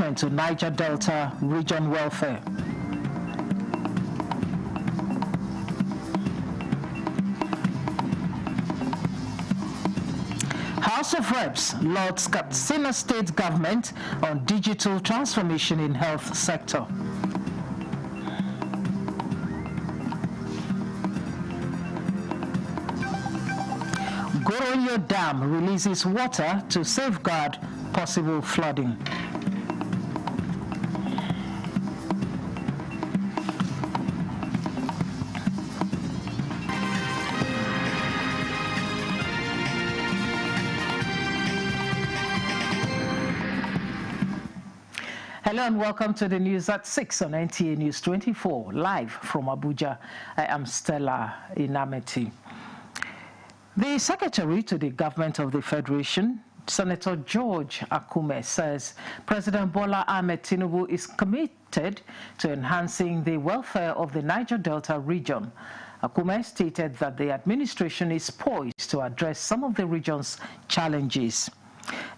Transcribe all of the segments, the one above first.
commitment to Niger Delta region welfare. House of Reps lauds Katsina State government on digital transformation in health sector. Goronyo Dam releases water to safeguard possible flooding. Hello and welcome to the news at 6 on NTA News 24, live from Abuja. I am Stella Inameti. The Secretary to the Government of the Federation, Senator George Akume, says President Bola Ahmed Tinubu is committed to enhancing the welfare of the Niger Delta region. Akume stated that the administration is poised to address some of the region's challenges.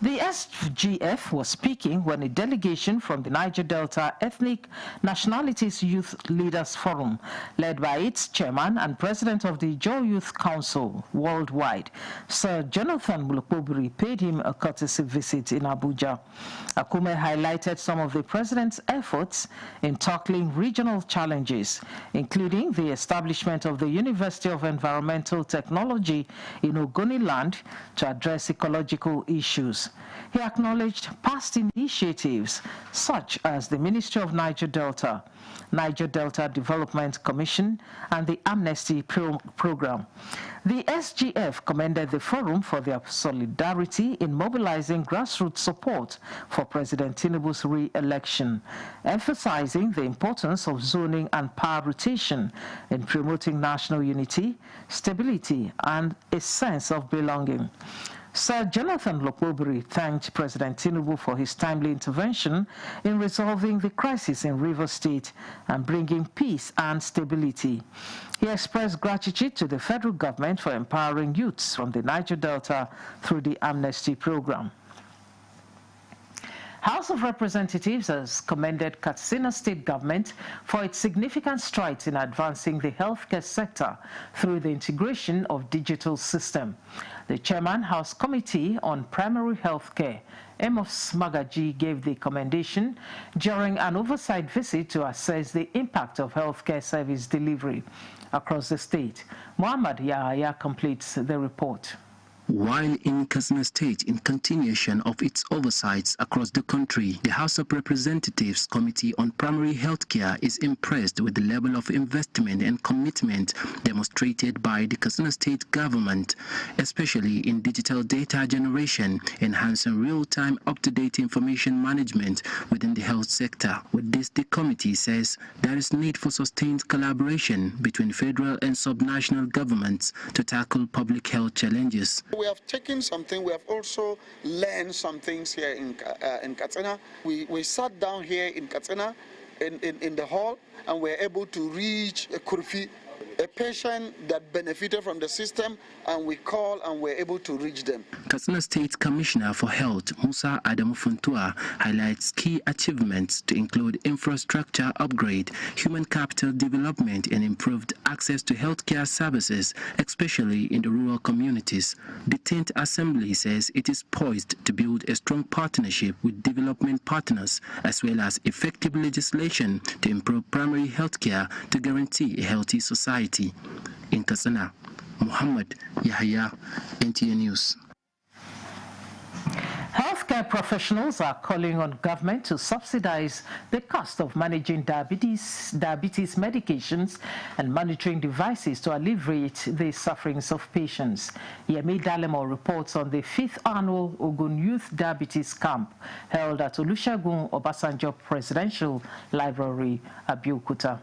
The SGF was speaking when a delegation from the Niger Delta Ethnic Nationalities Youth Leaders Forum, led by its chairman and president of the Joe Youth Council worldwide, Sir Jonathan Mulukobiri, paid him a courtesy visit in Abuja. Akume highlighted some of the president's efforts in tackling regional challenges, including the establishment of the University of Environmental Technology in Ogoniland to address ecological issues. He acknowledged past initiatives such as the Ministry of Niger Delta, Niger Delta Development Commission, and the Amnesty Program. The SGF commended the forum for their solidarity in mobilizing grassroots support for President Tinubu's re-election, emphasizing the importance of zoning and power rotation in promoting national unity, stability, and a sense of belonging. Sir Jonathan Mulukobiri thanked President Tinubu for his timely intervention in resolving the crisis in Rivers State and bringing peace and stability. He expressed gratitude to the federal government for empowering youths from the Niger Delta through the Amnesty Program. House of Representatives has commended Katsina State government for its significant strides in advancing the healthcare sector through the integration of digital system. The Chairman House Committee on Primary Healthcare, Amos Magaji, gave the commendation during an oversight visit to assess the impact of healthcare service delivery across the state. Muhammad Yahya completes the report. While in Katsina State, in continuation of its oversights across the country, the House of Representatives Committee on Primary Healthcare is impressed with the level of investment and commitment demonstrated by the Katsina State government, especially in digital data generation, enhancing real-time up-to-date information management within the health sector. With this, the committee says there is need for sustained collaboration between federal and subnational governments to tackle public health challenges. We have taken something, we have also learned some things here in Katsina. We sat down here in Katsina in the hall and were able to reach Kurfi, a patient that benefited from the system, and we called and were able to reach them. Katsina State Commissioner for Health, Musa Adamu Funtua, highlights key achievements to include infrastructure upgrade, human capital development, and improved access to healthcare services, especially in the rural communities. The 10th Assembly says it is poised to build a strong partnership with development partners, as well as effective legislation to improve primary healthcare to guarantee a healthy society. In Katsina, Muhammad Yahya, NTA News. Healthcare professionals are calling on government to subsidize the cost of managing diabetes medications and monitoring devices to alleviate the sufferings of patients. Yemi Dalemo reports on the 5th annual Ogun Youth Diabetes Camp held at Olusegun Obasanjo Presidential Library, Abeokuta.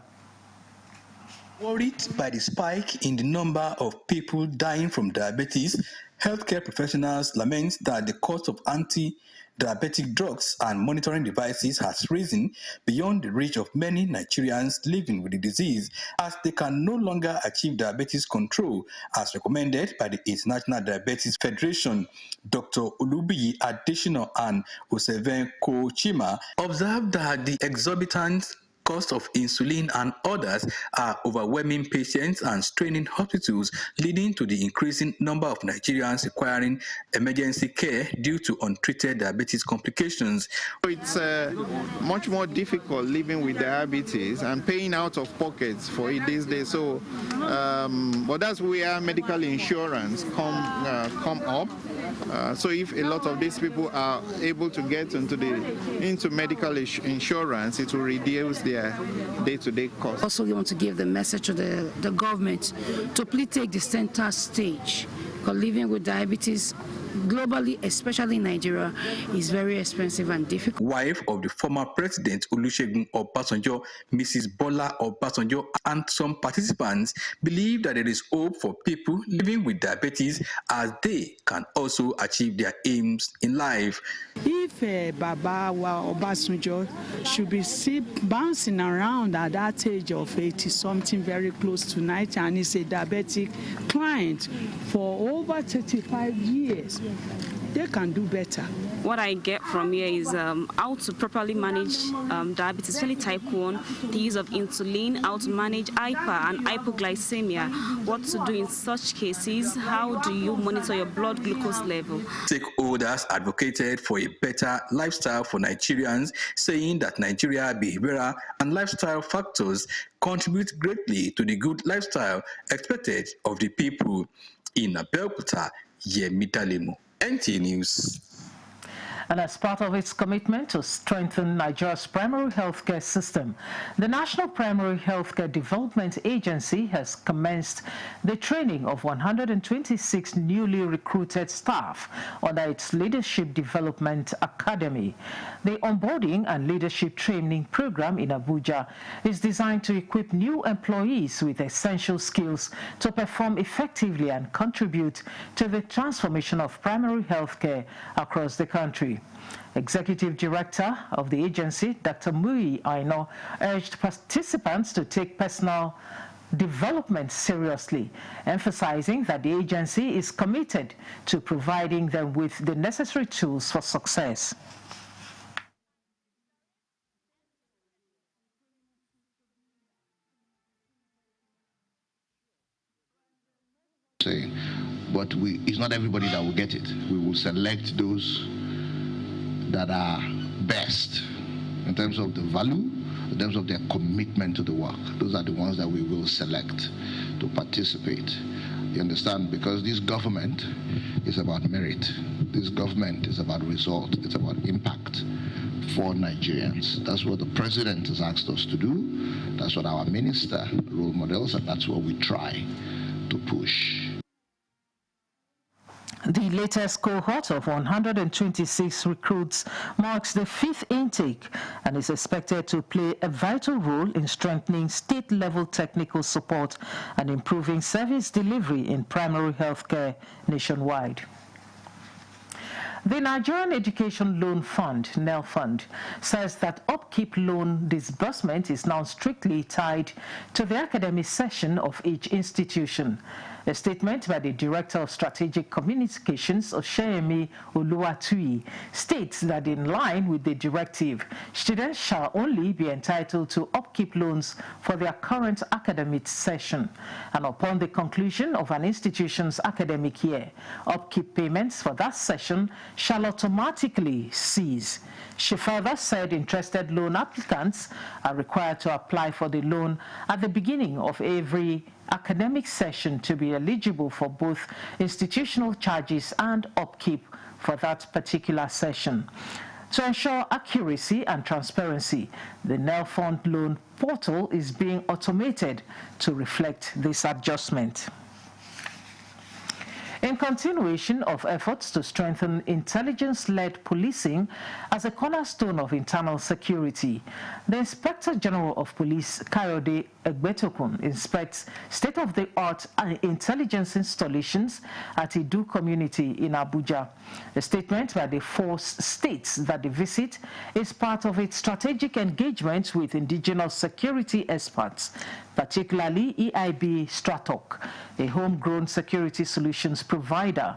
Worried by the spike in the number of people dying from diabetes, healthcare professionals lament that the cost of anti-diabetes diabetic drugs and monitoring devices has risen beyond the reach of many Nigerians living with the disease, as they can no longer achieve diabetes control as recommended by the International Diabetes Federation. Dr. Olubiyi Adesina and Oseven Kochima observed that the exorbitant cost of insulin and others are overwhelming patients and straining hospitals, leading to the increasing number of Nigerians requiring emergency care due to untreated diabetes complications. It's much more difficult living with diabetes and paying out of pockets for it these days. So, but that's where medical insurance come up. So if a lot of these people are able to get into medical insurance, it will reduce their day-to-day costs. Also, we want to give the message to the government to please take the center stage, because living with diabetes globally, especially in Nigeria, is very expensive and difficult. Wife of the former president Olusegun Obasanjo, Mrs. Bola Obasanjo, and some participants believe that there is hope for people living with diabetes, as they can also achieve their aims in life. If Baba Obasanjo should be bouncing around at that age of 80-something, very close to 90, and is a diabetic client for over 35 years, they can do better. What I get from here is how to properly manage diabetes, especially type 1, the use of insulin, how to manage hyper and hypoglycemia, what to do in such cases, how do you monitor your blood glucose level. Stakeholders advocated for a better lifestyle for Nigerians, saying that Nigeria behavioral and lifestyle factors contribute greatly to the good lifestyle expected of the people. In Abeokuta, Yemi Dalemo, NTA News. And as part of its commitment to strengthen Nigeria's primary healthcare system, the National Primary Healthcare Development Agency has commenced the training of 126 newly recruited staff under its Leadership Development Academy. The onboarding and leadership training program in Abuja is designed to equip new employees with essential skills to perform effectively and contribute to the transformation of primary healthcare across the country. Executive Director of the agency, Dr. Muyi Aino, urged participants to take personal development seriously, emphasizing that the agency is committed to providing them with the necessary tools for success. But it's not everybody that will get it. We will select those that are best in terms of the value, in terms of their commitment to the work. Those are the ones that we will select to participate. You understand? Because this government is about merit. This government is about result. It's about impact for Nigerians. That's what the president has asked us to do. That's what our minister role models, and that's what we try to push. The latest cohort of 126 recruits marks the 5th intake and is expected to play a vital role in strengthening state-level technical support and improving service delivery in primary healthcare nationwide. The Nigerian Education Loan Fund, NEL Fund, says that upkeep loan disbursement is now strictly tied to the academic session of each institution. A statement by the Director of Strategic Communications, Osheyemi Oluwatui, states that in line with the directive, students shall only be entitled to upkeep loans for their current academic session. And upon the conclusion of an institution's academic year, upkeep payments for that session shall automatically cease. She further said interested loan applicants are required to apply for the loan at the beginning of every academic session to be eligible for both institutional charges and upkeep for that particular session. To ensure accuracy and transparency, the NEL Fund loan portal is being automated to reflect this adjustment. In continuation of efforts to strengthen intelligence-led policing as a cornerstone of internal security, the Inspector General of Police, Kayode Egbetokun, inspects state-of-the-art intelligence installations at Idu community in Abuja. A statement by the 4 states that they visit is part of its strategic engagement with indigenous security experts, particularly EIB Stratalk, a homegrown security solutions provider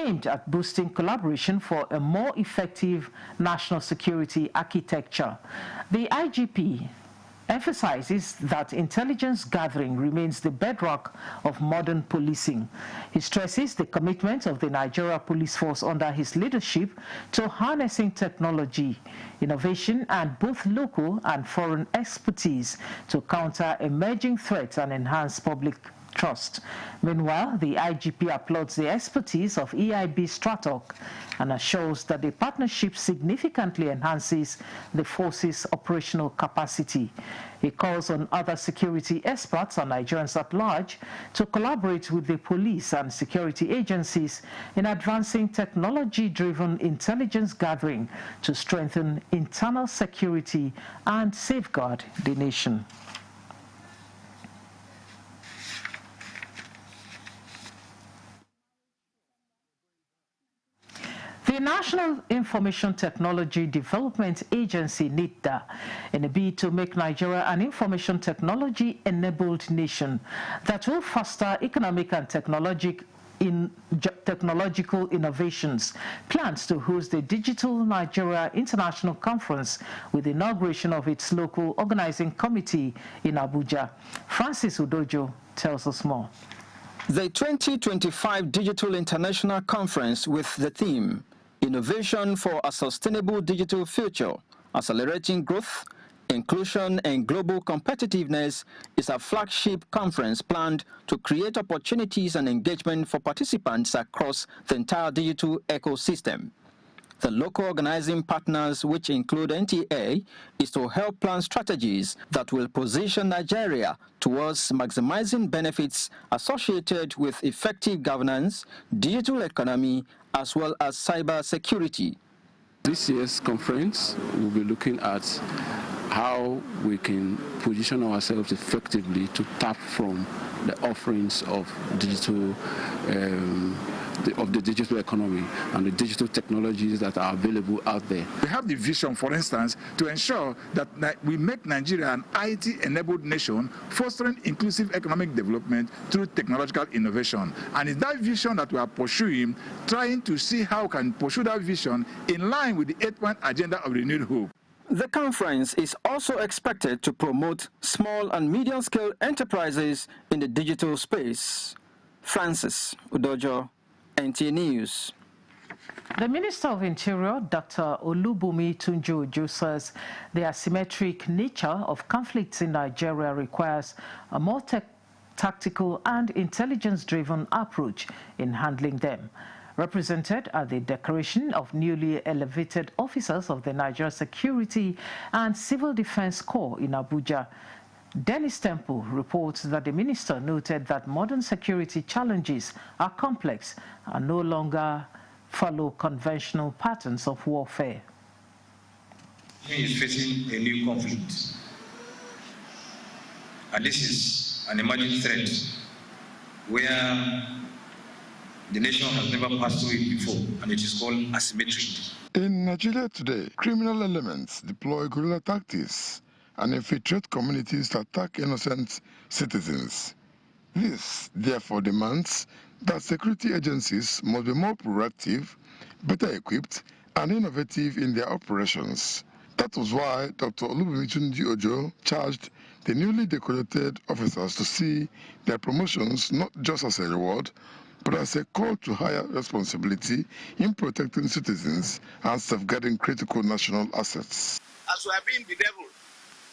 aimed at boosting collaboration for a more effective national security architecture. The IGP emphasizes that intelligence gathering remains the bedrock of modern policing. He stresses the commitment of the Nigeria Police Force under his leadership to harnessing technology, innovation, and both local and foreign expertise to counter emerging threats and enhance public trust. Meanwhile, the IGP applauds the expertise of EIB Stratalk and assures that the partnership significantly enhances the force's operational capacity. He calls on other security experts and Nigerians at large to collaborate with the police and security agencies in advancing technology-driven intelligence gathering to strengthen internal security and safeguard the nation. The National Information Technology Development Agency, NITDA, in a bid to make Nigeria an information technology-enabled nation that will foster economic and technological innovations, plans to host the Digital Nigeria International Conference with the inauguration of its local organizing committee in Abuja. Francis Udojo tells us more. The 2025 Digital International Conference with the theme Innovation for a Sustainable Digital Future, Accelerating Growth, Inclusion and Global Competitiveness is a flagship conference planned to create opportunities and engagement for participants across the entire digital ecosystem. The local organizing partners, which include NTA, is to help plan strategies that will position Nigeria towards maximizing benefits associated with effective governance, digital economy, as well as cyber security. This year's conference will be looking at how we can position ourselves effectively to tap from the offerings of digital the digital economy and the digital technologies that are available out there. We have the vision, for instance, to ensure that we make Nigeria an IT-enabled nation, fostering inclusive economic development through technological innovation. And it's that vision that we are pursuing, trying to see how we can pursue that vision in line with the 8-point agenda of Renewed Hope. The conference is also expected to promote small and medium-scale enterprises in the digital space. Francis Udojo, NTA News. The Minister of Interior, Dr. Olubunmi Tunji-Ojo, says the asymmetric nature of conflicts in Nigeria requires a more tactical and intelligence-driven approach in handling them. Represented at the decoration of newly elevated officers of the Nigeria Security and Civil Defense Corps in Abuja, Dennis Temple reports that the minister noted that modern security challenges are complex and no longer follow conventional patterns of warfare. He is facing a new conflict, and this is an emerging threat where the nation has never passed through it before, and it is called asymmetric. In Nigeria today, criminal elements deploy guerrilla tactics and infiltrate communities to attack innocent citizens. This, therefore, demands that security agencies must be more proactive, better equipped, and innovative in their operations. That was why Dr. Olubunmi Tunji-Ojo charged the newly decorated officers to see their promotions not just as a reward, but as a call to higher responsibility in protecting citizens and safeguarding critical national assets. As we are being bedeviled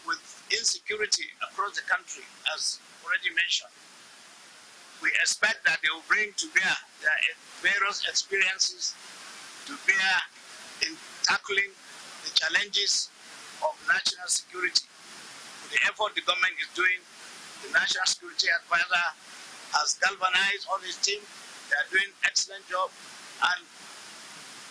with insecurity across the country, as already mentioned, we expect that they will bring to bear their various experiences to bear in tackling the challenges of national security. With the effort the government is doing, the National Security Advisor has galvanized all his team. They are doing an excellent job, and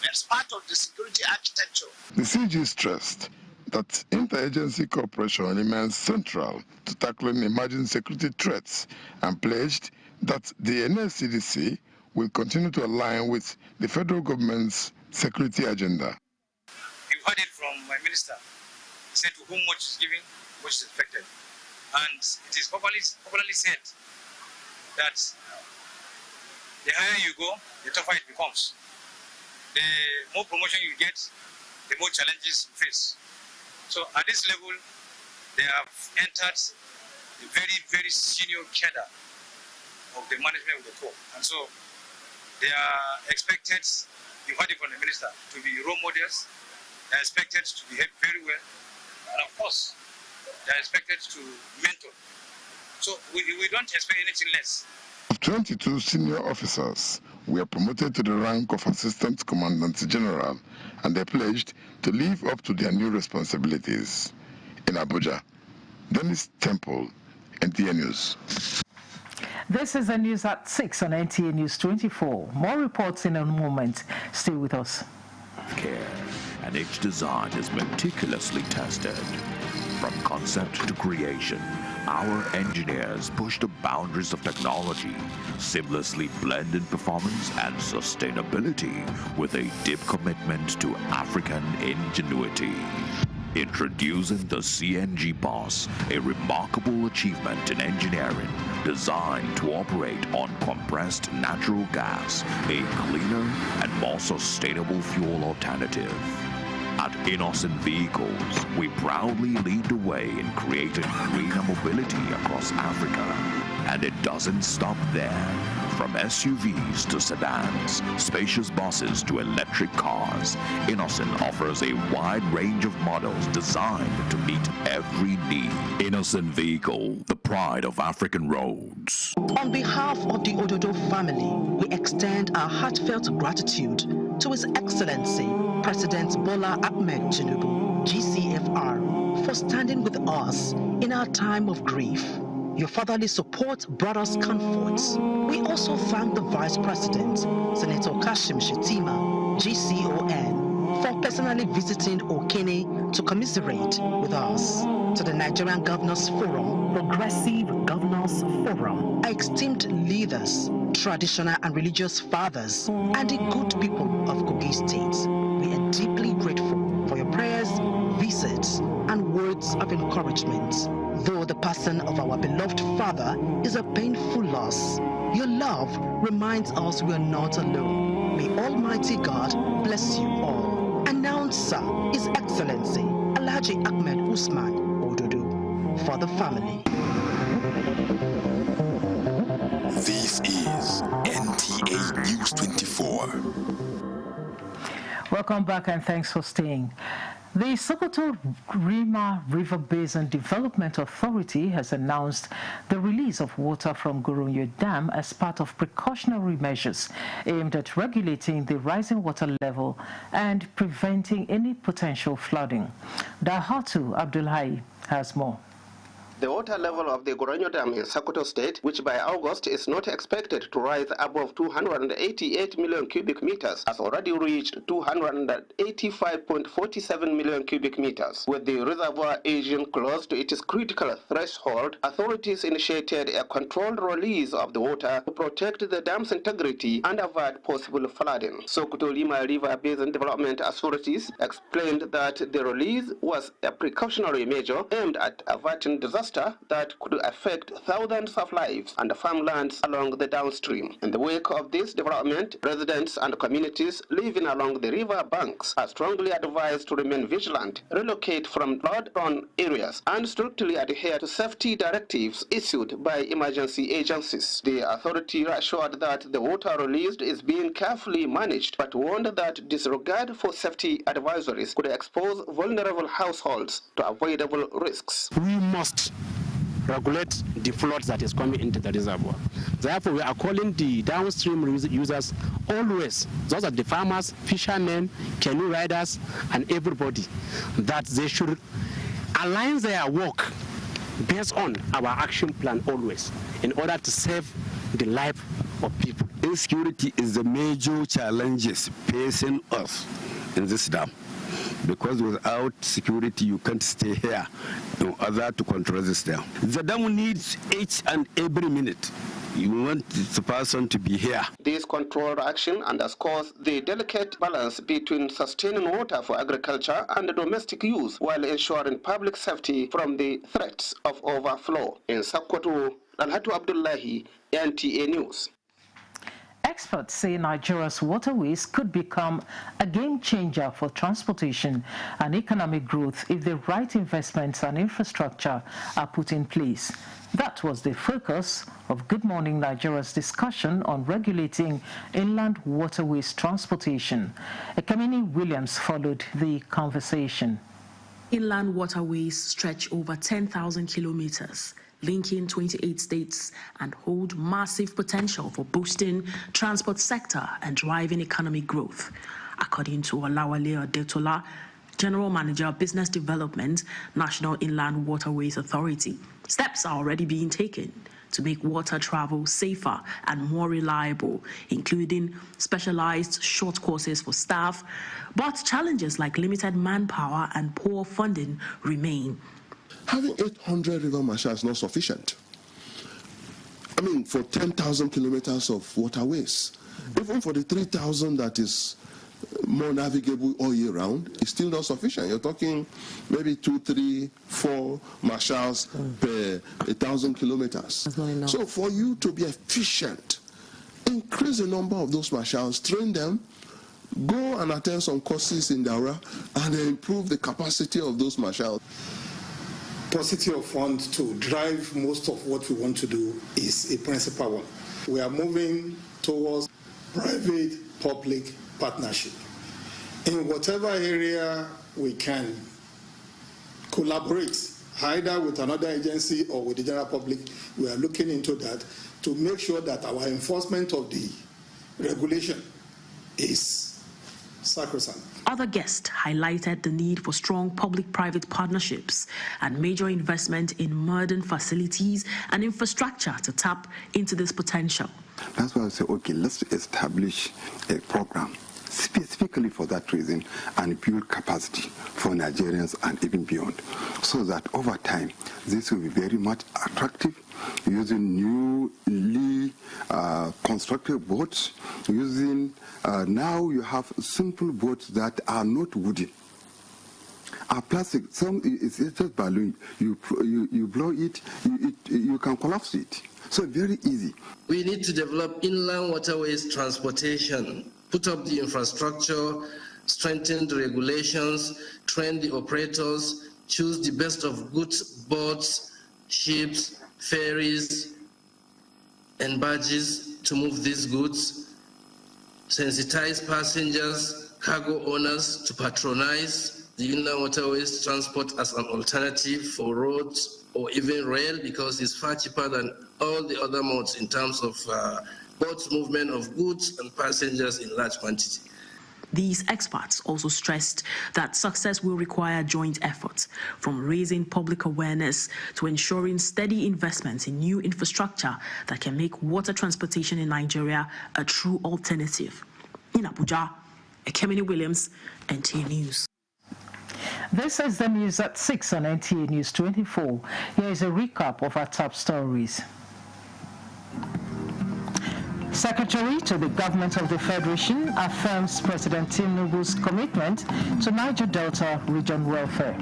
as part of the security architecture. The CG stressed that interagency cooperation remains central to tackling emerging security threats and pledged that the NSCDC will continue to align with the federal government's security agenda. You've heard it from my minister. He said to whom much is given, much is expected. And it is popularly said that the higher you go, the tougher it becomes. The more promotion you get, the more challenges you face. So at this level, they have entered the very, very senior cadre of the management of the corps. And so they are expected, you heard it from the minister, to be role models. They are expected to behave very well. And of course, they are expected to mentor. So we don't expect anything less. 22 senior officers were promoted to the rank of Assistant Commandant General, and they pledged to live up to their new responsibilities. In Abuja, Dennis Temple, NTA News. This is the news at 6 on NTA News 24. More reports in a moment. Stay with us. Care, and each design is meticulously tested. From concept to creation, our engineers push the boundaries of technology, seamlessly blending performance and sustainability with a deep commitment to African ingenuity. Introducing the CNG Boss, a remarkable achievement in engineering designed to operate on compressed natural gas, a cleaner and more sustainable fuel alternative. At Innocent Vehicles, we proudly lead the way in creating greener mobility across Africa. And it doesn't stop there. From SUVs to sedans, spacious buses to electric cars, Innocent offers a wide range of models designed to meet every need. Innocent Vehicle, the pride of African roads. On behalf of the Ododo family, we extend our heartfelt gratitude to His Excellency President Bola Ahmed Tinubu, GCFR, for standing with us in our time of grief. Your fatherly support brought us comfort. We also thank the Vice President, Senator Kashim Shettima, GCON, for personally visiting Okene to commiserate with us. To the Nigerian Governors Forum, Progressive Governors Forum, our esteemed leaders, traditional and religious fathers, and the good people of Kogi State, we are deeply grateful for your prayers, visits, and words of encouragement. Though the passing of our beloved father is a painful loss, your love reminds us we are not alone. May Almighty God bless you all. Announcer His Excellency Alhaji Ahmed Usman Ododo, for the family. This is NTA News 24. Welcome back and thanks for staying. The Sokoto Rima River Basin Development Authority has announced the release of water from Goronyo Dam as part of precautionary measures aimed at regulating the rising water level and preventing any potential flooding. Dahatu Abdullahi has more. The water level of the Goronyo Dam in Sokoto State, which by August is not expected to rise above 288 million cubic meters, has already reached 285.47 million cubic meters. With the reservoir aging close to its critical threshold, authorities initiated a controlled release of the water to protect the dam's integrity and avoid possible flooding. Sokoto Rima River Basin Development Authorities explained that the release was a precautionary measure aimed at averting disaster that could affect thousands of lives and farmlands along the downstream. In the wake of this development, residents and communities living along the river banks are strongly advised to remain vigilant, relocate from flood-prone areas, and strictly adhere to safety directives issued by emergency agencies. The authority assured that the water released is being carefully managed, but warned that disregard for safety advisories could expose vulnerable households to avoidable risks. We must regulate the flood that is coming into the reservoir. Therefore, we are calling the downstream users always, those are the farmers, fishermen, canoe riders, and everybody, that they should align their work based on our action plan always, in order to save the life of people. insecurity is the major challenges facing us in this dam. Because without security, you can't stay here in order to control this dam. The dam needs each and every minute. You want the person to be here. This controlled action underscores the delicate balance between sustaining water for agriculture and domestic use while ensuring public safety from the threats of overflow. In Sokoto, Dalhatu Abdullahi, NTA News. Experts say Nigeria's waterways could become a game changer for transportation and economic growth if the right investments and infrastructure are put in place. That was the focus of Good Morning Nigeria's discussion on regulating inland waterways transportation. Ekemini Williams followed the conversation. Inland waterways stretch over 10,000 kilometers, linking 28 states, and hold massive potential for boosting transport sector and driving economic growth. According to Olawale Odetola, General Manager of Business Development, National Inland Waterways Authority, steps are already being taken to make water travel safer and more reliable, including specialized short courses for staff. But challenges like limited manpower and poor funding remain. Having 800 river marshals is not sufficient. I mean, for 10,000 kilometers of waterways, even for the 3,000 that is more navigable all year round, it's still not sufficient. You're talking maybe 2, 3, 4 marshals per 1,000 kilometers. So for you to be efficient, increase the number of those marshals, train them, go and attend some courses in Daura, and improve the capacity of those marshals. Paucity of funds to drive most of what we want to do is a principal one. We are moving towards private-public partnership. In whatever area we can collaborate, either with another agency or with the general public, we are looking into that to make sure that our enforcement of the regulation is sacrosanct. Other guests highlighted the need for strong public-private partnerships and major investment in modern facilities and infrastructure to tap into this potential. That's why I say, okay, let's establish a program specifically for that reason and build capacity for Nigerians and even beyond, so that over time this will be very much attractive, using newly constructed boats, using now you have simple boats that are not wooden. Are plastic, some it's just balloon, you blow it, you can collapse it. So very easy. We need to develop inland waterways transportation, put up the infrastructure, strengthen the regulations, train the operators, choose the best of goods boats, ships, ferries, and barges to move these goods, sensitize passengers, cargo owners to patronize the inland waterways transport as an alternative for roads or even rail, because it's far cheaper than all the other modes in terms of boats movement of goods and passengers in large quantity. These experts also stressed that success will require joint efforts, from raising public awareness to ensuring steady investments in new infrastructure that can make water transportation in Nigeria a true alternative. In Abuja, Ekemini Williams, NTA News. This is the news at 6 on NTA News 24. Here is a recap of our top stories. Secretary to the Government of the Federation affirms President Tinubu's commitment to Niger Delta region welfare.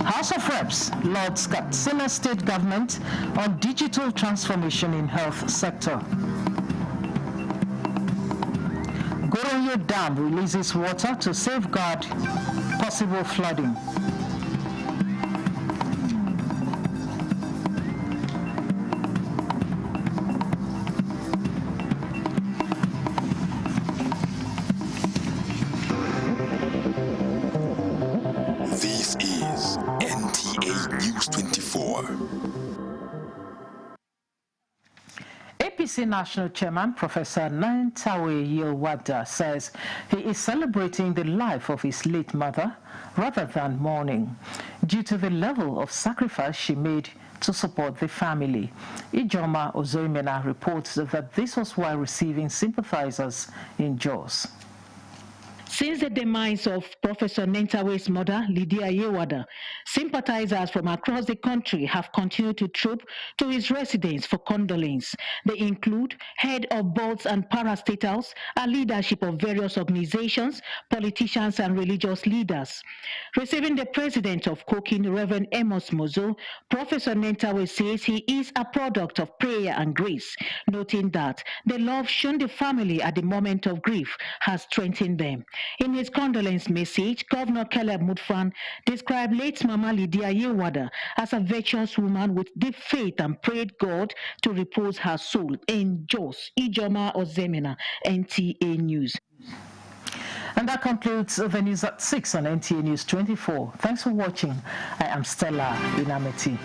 House of Reps lauds Katsina State Government on digital transformation in health sector. Goronyo Dam releases water to safeguard possible flooding. This is NTA News 24. NDC National Chairman Professor Nantawe Yilwada says he is celebrating the life of his late mother rather than mourning due to the level of sacrifice she made to support the family. Ijoma Ozoimena reports that this was while receiving sympathizers in Jos. Since the demise of Professor Nantawe's mother, Lydia Yewada, sympathizers from across the country have continued to troop to his residence for condolence. They include head of boards and parastatals, and leadership of various organizations, politicians and religious leaders. Receiving the president of Kokin, Reverend Amos Mozo, Professor Nantawe says he is a product of prayer and grace, noting that the love shown the family at the moment of grief has strengthened them. In his condolence message, Governor Caleb Mutfwang described late Mama Lydia Yewada as a virtuous woman with deep faith and prayed God to repose her soul in Jos. Ijoma Ozemena, NTA News. And that concludes the news at 6 on NTA News 24. Thanks for watching. I am Stella Inameti.